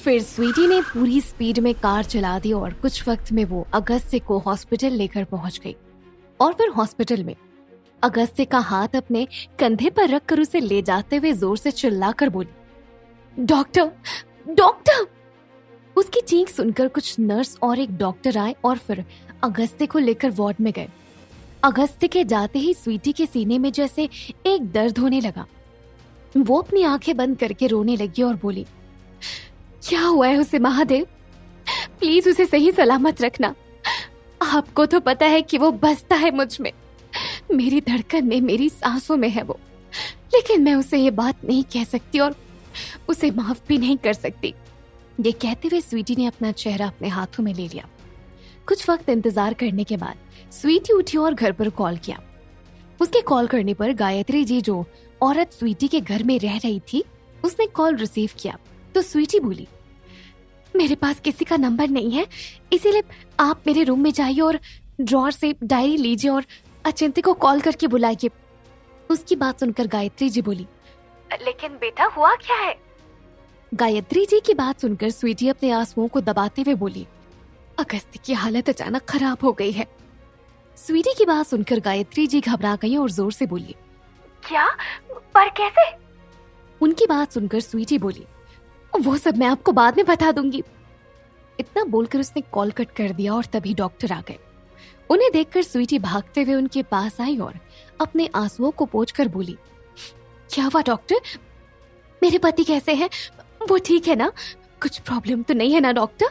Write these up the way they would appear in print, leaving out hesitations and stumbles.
फिर स्वीटी ने पूरी स्पीड में कार चला दी और कुछ वक्त में वो अगस्त्य को हॉस्पिटल लेकर पहुंच गई। और फिर हॉस्पिटल में अगस्त्य का हाथ अपने कंधे पर रखकर उसे ले जाते हुए जोर से चिल्लाकर बोली, डॉक्टर डॉक्टर। उसकी चीख सुनकर कुछ नर्स और एक डॉक्टर आए और फिर अगस्त्य को लेकर वार्ड में गए। अगस्त्य के जाते ही स्वीटी के सीने में जैसे एक दर्द होने लगा। वो अपनी आंखें बंद करके रोने लगी और बोली, क्या हुआ है उसे महादेव? प्लीज उसे सही सलामत रखना। आपको तो पता है कि वो बसता है मुझ में, मेरी धड़कन में, मेरी सांसों में है वो, लेकिन मैं उसे ये बात नहीं कह सकती और उसे माफ भी नहीं कर सकती। ये कहते हुए स्वीटी ने अपना चेहरा अपने हाथों में ले लिया। कुछ वक्त इंतजार करने के बाद स्वीटी उठी और घर पर कॉल किया। उसके कॉल करने पर गायत्री जी, जो औरत स्वीटी के घर में रह रही थी, उसने कॉल रिसीव किया तो स्वीटी बोली, मेरे पास किसी का नंबर नहीं है, इसीलिए आप मेरे रूम में जाइए और ड्रॉअर से डायरी लीजिए और अचिंत्य को कॉल करके बुलाइए। उसकी बात सुनकर गायत्री जी बोली, लेकिन बेटा हुआ क्या है? गायत्री जी की बात सुनकर स्वीटी अपने आंसुओं को दबाते हुए बोली, अगस्त्य की हालत अचानक खराब हो गई है। स्वीटी की बात सुनकर गायत्री जी घबरा गई और जोर से बोली, क्या? पर कैसे? उनकी बात सुनकर स्वीटी बोली, वो सब मैं आपको बाद में बता दूंगी। इतना बोलकर उसने कॉल कट कर दिया और तभी डॉक्टर आ गए। उन्हें देखकर स्वीटी भागते हुए उनके पास आई और अपने आंसुओं को पोंछकर बोली, क्या हुआ डॉक्टर? मेरे पति कैसे हैं? वो ठीक है ना? कुछ प्रॉब्लम तो नहीं है ना डॉक्टर?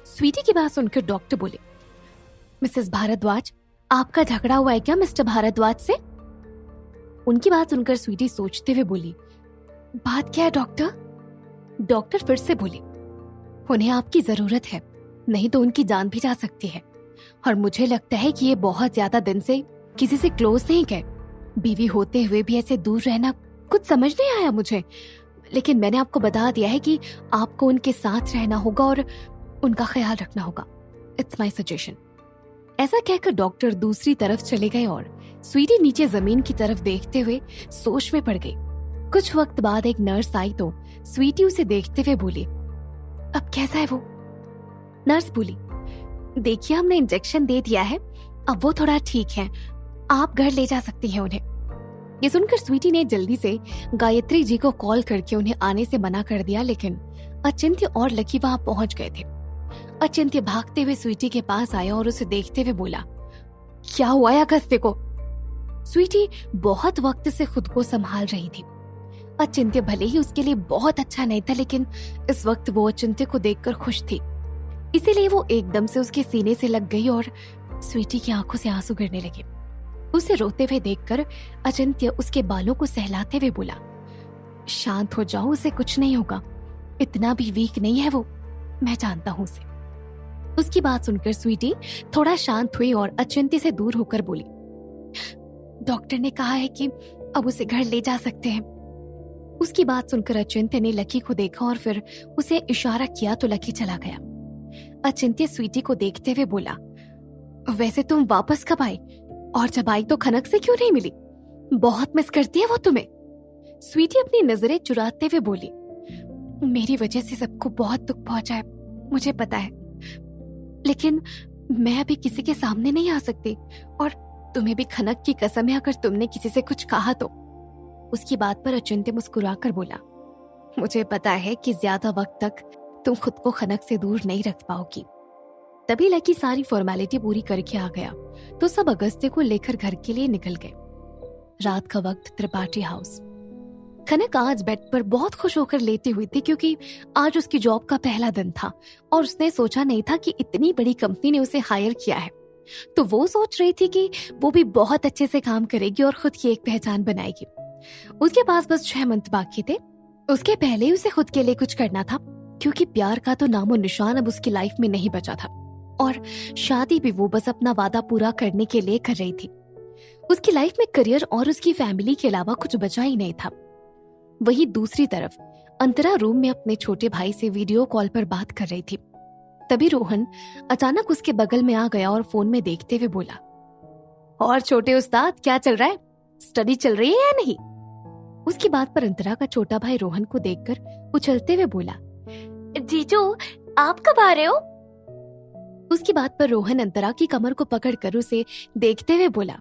स्वीटी की बात सुनकर डॉक्टर बोले, मिसेस भारद्वाज, आपका झगड़ा हुआ है क्या मिस्टर भारद्वाज से? उनकी बात सुनकर स्वीटी सोचते हुए बोली, बात क्या है डॉक्टर? डॉक्टर फिर से बोले, उन्हें आपकी जरूरत है, नहीं तो उनकी जान भी जा सकती है। और मुझे लगता है कि ये बहुत ज्यादा दिन से किसी से क्लोज नहीं गए। बीवी होते हुए भी ऐसे दूर रहना कुछ समझ नहीं आया मुझे, लेकिन मैंने आपको बता दिया है कि आपको उनके साथ रहना होगा और उनका ख्याल रखना होगा। It's my suggestion. ऐसा कहकर डॉक्टर दूसरी तरफ चले गए और स्वीटी नीचे जमीन की तरफ देखते हुए सोच में पड़ गई। कुछ वक्त बाद एक नर्स आई तो स्वीटी उसे देखते हुए बोली, अब कैसा है वो? नर्स बोली, देखिए हमने इंजेक्शन दे दिया है, अब वो थोड़ा ठीक है, आप घर ले जा सकती हैं उन्हें। ये सुनकर स्वीटी ने जल्दी से गायत्री जी को कॉल करके उन्हें आने से मना कर दिया, लेकिन अचिंत्य और लकी वहां पहुंच गए थे। अचिंत्य भागते हुए स्वीटी के पास आया और उसे देखते हुए बोला, क्या हुआ है अगस्त्य को? स्वीटी बहुत वक्त से खुद को संभाल रही थी। अचिंत्य भले ही उसके लिए बहुत अच्छा नहीं था, लेकिन इस वक्त वो अचिंत्य को देखकर खुश थी, इसीलिए वो एकदम से उसके सीने से लग गई और स्वीटी की आंखों से आंसू गिरने लगे। उसे रोते हुए देखकर अचिंत्य उसके बालों को सहलाते हुए बोला, शांत हो जाओ, उसे कुछ नहीं होगा, इतना भी वीक नहीं है वो, मैं जानता हूं उसे। उसकी बात सुनकर स्वीटी थोड़ा शांत हुई और अचिंत्य से दूर होकर बोली, डॉक्टर ने कहा है कि अब उसे घर ले जा सकते हैं। उसकी बात सुनकर अचिंत्य ने लकी को देखा और फिर उसे इशारा किया तो लकी चला गया। अचिंत्य स्वीटी को देखते हुए बोला, वैसे तुम वापस कब आई? और जब आई तो खनक से क्यों नहीं मिली? बहुत मिस करती है वो तुम्हें। स्वीटी अपनी नजरें चुराते हुए बोली, मेरी वजह से सबको बहुत दुख पहुंचा है, मुझे पता है, लेकिन मैं अभी किसी के सामने नहीं आ सकती और तुम्हें भी खनक की कसम है अगर तुमने किसी से कुछ कहा तो। उसकी बात पर अचिंत्य मुस्कुराकर बोला, मुझे पता है कि ज्यादा वक्त तक तुम खुद को खनक से दूर नहीं रख पाओगी। तभी लकी सारी फॉर्मेलिटी पूरी करके आ गया तो सब अगस्त्य को लेकर घर के लिए निकल गए। रात का वक्त, त्रिपाठी हाउस। खनक आज बेड पर बहुत खुश होकर लेटी हुई थी क्योंकि आज उसकी जॉब का पहला दिन था और उसने सोचा नहीं था कि इतनी बड़ी कंपनी ने उसे हायर किया है। तो वो सोच रही थी कि वो भी बहुत अच्छे से काम करेगी और खुद की एक पहचान बनाएगी। उसके पास बस 6 मंथ बाकी थे। उसके पहले ही उसे खुद के लिए कुछ करना था क्योंकि प्यार का तो नामो निशान अब उसकी लाइफ में नहीं बचा था और शादी भी वो बस अपना वादा पूरा करने के लिए कर रही थी। उसकी लाइफ में करियर और उसकी फैमिली के अलावा कुछ बचा ही नहीं था। वहीं दूसरी तरफ अंतरा रूम में अपने छोटे भाई से वीडियो कॉल पर बात कर रही थी। तभी रोहन अचानक उसके बगल में आ गया और फोन में देखते हुए बोला, और छोटे उस्ताद क्या चल रहा है? स्टडी चल रही है या नहीं? उसकी बात पर अंतरा का छोटा भाई रोहन को देखकर उछलते हुए बोला, जीजू, आप कब आ रहे हो? उसकी बात पर रोहन अंतरा की कमर को पकड़कर उसे देखते हुए बोला,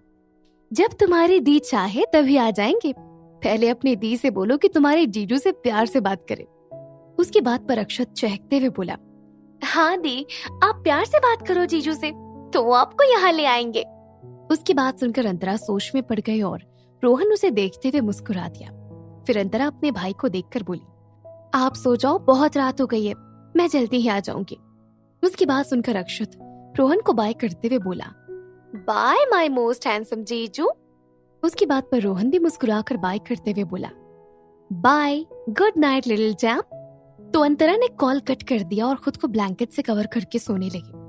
जब तुम्हारी दी चाहे तभी आ जाएंगे। पहले अपनी दी से बोलो कि तुम्हारे जीजू से प्यार से बात करे। उसकी बात पर अक्षत चहकते हुए बोला, हाँ दी, आप प्यार से बात करो जीजू से, तो वो आपको यहाँ ले आएंगे। उसकी बात सुनकर अंतरा सोच में पड़ गई और रोहन उसे देखते हुए मुस्कुरा दिया। फिर अंतरा अपने भाई को देखकर बोली, आप सो जाओ, बहुत रात हो गई है, मैं जल्दी ही आ जाऊंगी। उसकी बात सुनकर अक्षत रोहन को बाय करते हुए बोला, बाय माय मोस्ट हैंडसम जीजू। उसकी बात पर रोहन भी मुस्कुराकर बाय करते हुए बोला, bye, good night little chap. तो अंतरा ने कॉल कट कर दिया और खुद को ब्लैंकेट से कवर करके सोने लगी।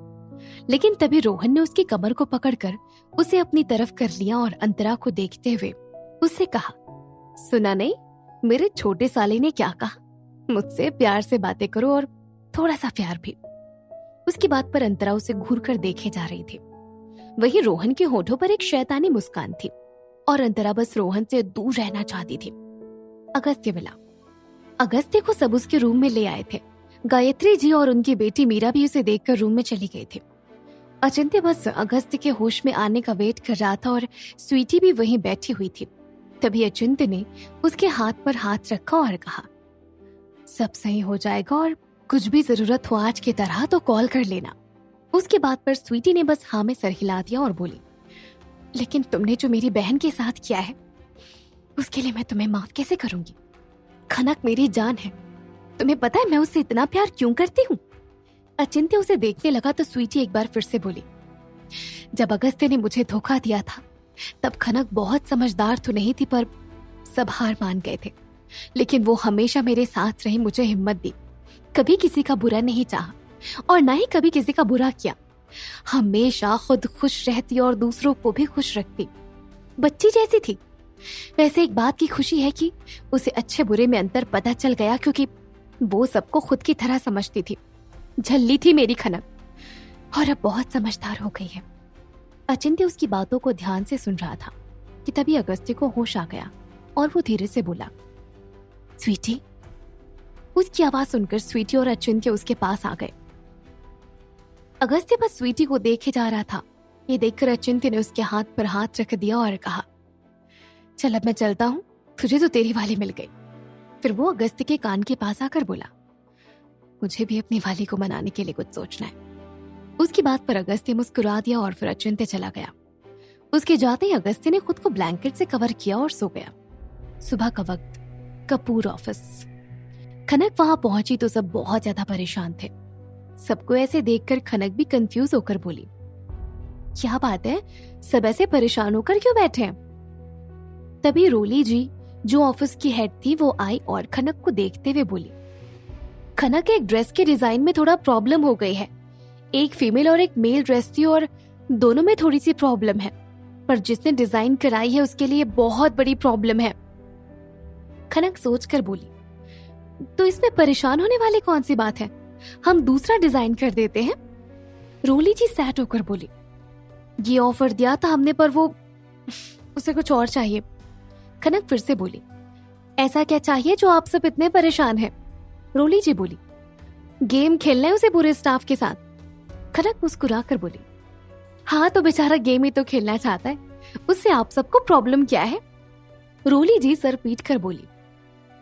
लेकिन तभी रोहन ने उसकी कमर को पकड़कर उसे अपनी तरफ कर लिया और अंतरा को देखते हुए उससे कहा, सुना नहीं, मेरे छोटे साले ने क्या कहा, मुझसे प्यार से बातें करो और थोड़ा सा प्यार भी। उसकी बात पर अंतरा उसे घूर कर देखे जा रही थी। वहीं रोहन के होठों पर एक शैतानी मुस्कान थी और अंतरा बस रोहन से दूर रहना चाहती थी। अगस्त्य मिला। अगस्त्य को सब उसके रूम में ले आए थे। गायत्री जी और उनकी बेटी मीरा भी उसे देखकर रूम में चली गई थी। अचिंत्य बस अगस्त्य के होश में आने का वेट कर रहा था और स्वीटी भी वहीं बैठी हुई थी। तभी अचिंत्य ने उसके हाथ पर हाथ रखा और कहा, सब सही हो जाएगा और कुछ भी जरूरत हो आज की तरह तो कॉल कर लेना। उसके बाद पर स्वीटी ने बस हाँ में सर हिला दिया और बोली, लेकिन तुमने जो मेरी बहन के साथ किया है उसके लिए मैं तुम्हें माफ कैसे करूंगी? खनक मेरी जान है, तुम्हें पता है मैं उससे इतना प्यार क्यों करती हूँ? अचिंत्य उसे देखने लगा तो स्वीटी एक बार फिर से बोली, जब अगस्त्य ने मुझे धोखा दिया था तब खनक बहुत समझदार तो नहीं थी, पर सब हार मान गए थे। लेकिन वो हमेशा मेरे साथ रही, मुझे हिम्मत दी, कभी किसी का बुरा नहीं चाहा और ना ही कभी किसी का बुरा किया। हमेशा खुद खुश रहती और दूसरों को भी खुश रखती, बच्ची जैसी थी। वैसे एक बात की खुशी है कि उसे अच्छे बुरे में अंतर पता चल गया, क्योंकि वो सबको खुद की तरह समझती थी। झल्ली थी मेरी खनक और अब बहुत समझदार हो गई है। अचिंत्य उसकी बातों को ध्यान से सुन रहा था कि तभी अगस्त्य को होश आ गया और वो धीरे से बोला, स्वीटी। उसकी आवाज सुनकर स्वीटी और अचिंत्य उसके पास आ गए। अगस्त्य बस स्वीटी को देखे जा रहा था। ये देखकर अचिंत्य ने उसके हाथ पर हाथ रख दिया और कहा, चल अब मैं चलता हूँ, तुझे तो तेरी वाली मिल गई। फिर वो अगस्त्य के कान के पास आकर बोला, मुझे भी अपनी वाली को मनाने के लिए कुछ सोचना है। उसकी बात पर अगस्त्य मुस्कुरा दिया और फिर अचिंत्य चला गया। उसके जाते ही अगस्त्य ने खुद को ब्लैंकेट से कवर किया और सो गया। सुबह का वक्त, कपूर ऑफिस। खनक वहां पहुंची तो सब बहुत ज्यादा परेशान थे। सबको ऐसे देखकर खनक भी कंफ्यूज होकर बोली, क्या बात है, सब ऐसे परेशान होकर क्यों बैठे हैं? तभी रोली जी जो ऑफिस की हेड थी वो आई और खनक को देखते हुए बोली, खनक, एक ड्रेस के डिजाइन में थोड़ा प्रॉब्लम हो गई है। एक फीमेल और एक मेल ड्रेस थी और दोनों में थोड़ी सी प्रॉब्लम है, पर जिसने डिजाइन कराई है उसके लिए बहुत बड़ी प्रॉब्लम है। खनक सोचकर बोली, तो इसमें परेशान होने वाली कौन सी बात है, हम दूसरा डिजाइन कर देते हैं। रोली जी सैट होकर बोली, ये ऑफर दिया था हमने पर वो उसे कुछ और चाहिए। खनक फिर से बोली, ऐसा क्या चाहिए जो आप सब इतने परेशान हैं? रोली जी बोली, गेम खेलना है उसे पूरे स्टाफ के साथ। खनक मुस्कुरा कर बोली, हाँ तो बेचारा गेम ही तो खेलना चाहता है, उससे आप सबको प्रॉब्लम क्या है? रोली जी सर पीट कर बोली,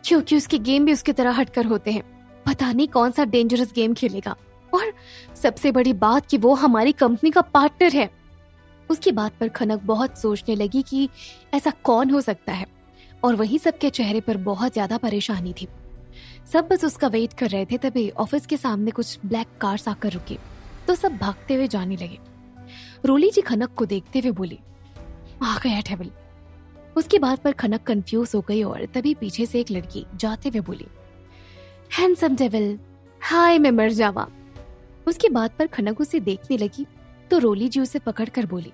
क्योंकि उसके गेम भी उसकी तरह हटकर होते हैं, पता नहीं कौन सा डेंजरस गेम खेलेगा, और सबसे बड़ी बात कि वो हमारी कंपनी का पार्टनर है। उसकी बात पर खनक बहुत सोचने लगी कि ऐसा कौन हो सकता है, और वहीं सबके चेहरे पर बहुत ज्यादा परेशानी थी। सब बस उसका वेट कर रहे थे। तभी ऑफिस के सामने कुछ ब्लैक कार्स आकर रुकी तो सब भागते हुए जाने लगे। रोली जी खनक को देखते हुए बोली, आ गया टेबल। उसकी बात पर खनक कंफ्यूज हो गई और तभी पीछे से एक लड़की जाते हुए बोली, हैंडसम डेविल, हाय मैं मर जावा। उसकी बात पर खनक उसे देखने लगी तो रोली जी उसे पकड़कर बोली,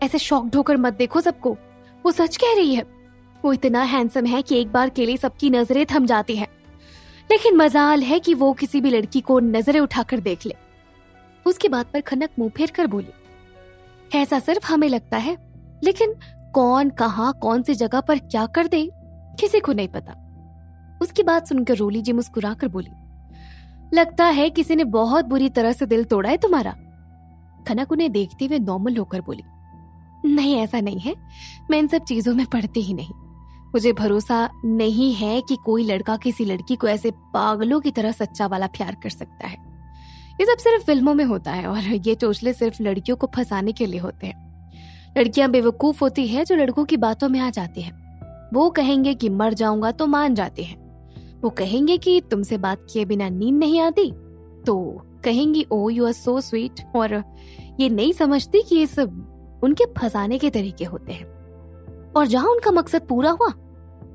ऐसे शॉक्ड होकर मत देखो सबको, वो सच कह रही है। वो इतना हैंडसम है कि एक बार के लिए सबकी नजरें थम जाती हैं, लेकिन मजाल है कि वो किसी भी लड़की को नजरें उठाकर देख ले। उसकी बात पर खनक मुंह फेर कर बोली, ऐसा सिर्फ हमें लगता है, लेकिन कौन कहां कौन सी जगह पर क्या कर दे किसी को नहीं पता। उसकी बात सुनकर रोली जी मुस्कुरा कर बोली, लगता है किसी ने बहुत बुरी तरह से दिल तोड़ा है तुम्हारा। खनक उन्हें देखते हुए नॉर्मल होकर बोली, नहीं ऐसा नहीं है, मैं इन सब चीजों में पड़ती ही नहीं। मुझे भरोसा नहीं है कि कोई लड़का किसी लड़की को ऐसे पागलों की तरह सच्चा वाला प्यार कर सकता है। ये सब सिर्फ फिल्मों में होता है और ये चोचले सिर्फ लड़कियों को फंसाने के लिए होते हैं। लड़कियां बेवकूफ होती है जो लड़कों की बातों में आ जाती है। वो कहेंगे कि मर जाऊंगा तो मान जाते हैं। वो कहेंगे कि तुमसे बात किए बिना नींद नहीं आती तो कहेंगी ओ यू आर सो स्वीट, और ये नहीं समझती कि ये सब उनके फंसाने के तरीके होते हैं। और जहां उनका मकसद पूरा हुआ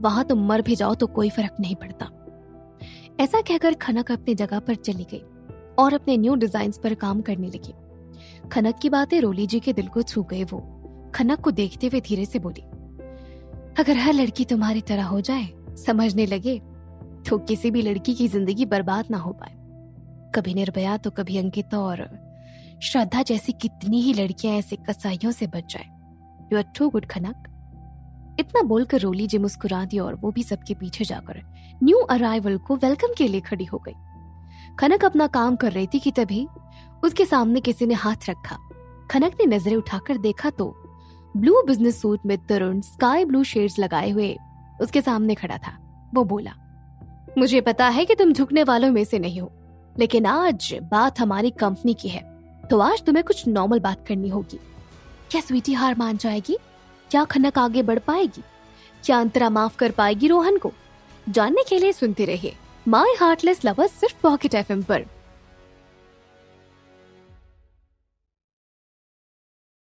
वहां तुम मर भी जाओ तो कोई फर्क नहीं पड़ता। ऐसा कहकर खनक अपनी जगह पर चली गई और अपने न्यू डिजाइन्स पर काम करने लगी। खनक की बातें रोली जी के दिल को छू गए। वो खनक को देखते हुए धीरे से बोली, अगर हर लड़की तुम्हारी तरह हो जाए, समझने लगे, तो किसी भी लड़की की जिंदगी बर्बाद ना हो पाए। कभी निर्भया तो कभी अंकिता और श्रद्धा जैसी कितनी ही लड़कियां ऐसे कसाईयों से बच जाए। यू आर टू गुड खनक। इतना बोलकर रोली जी मुस्कुरा दी और वो भी सबके पीछे जाकर न्यू अराइवल को वेलकम के लिए खड़ी हो गई। खनक अपना काम कर रही थी कि तभी उसके सामने किसी ने हाथ रखा। खनक ने नजरें उठाकर देखा तो ब्लू बिजनेस सूट में तरुण स्काई ब्लू शेड्स लगाए हुए उसके सामने खड़ा था। वो बोला, मुझे पता है कि तुम झुकने वालों में से नहीं हो, लेकिन आज बात हमारी कंपनी की है, तो आज तुम्हें कुछ नॉर्मल बात करनी होगी। क्या स्वीटी हार मान जाएगी? क्या खनक आगे बढ़ पाएगी? क्या अंतरा माफ कर पाएगी रोहन को? जानने के लिए सुनते रहिए माय हार्टलेस लवर्स सिर्फ पॉकेट एफएम पर।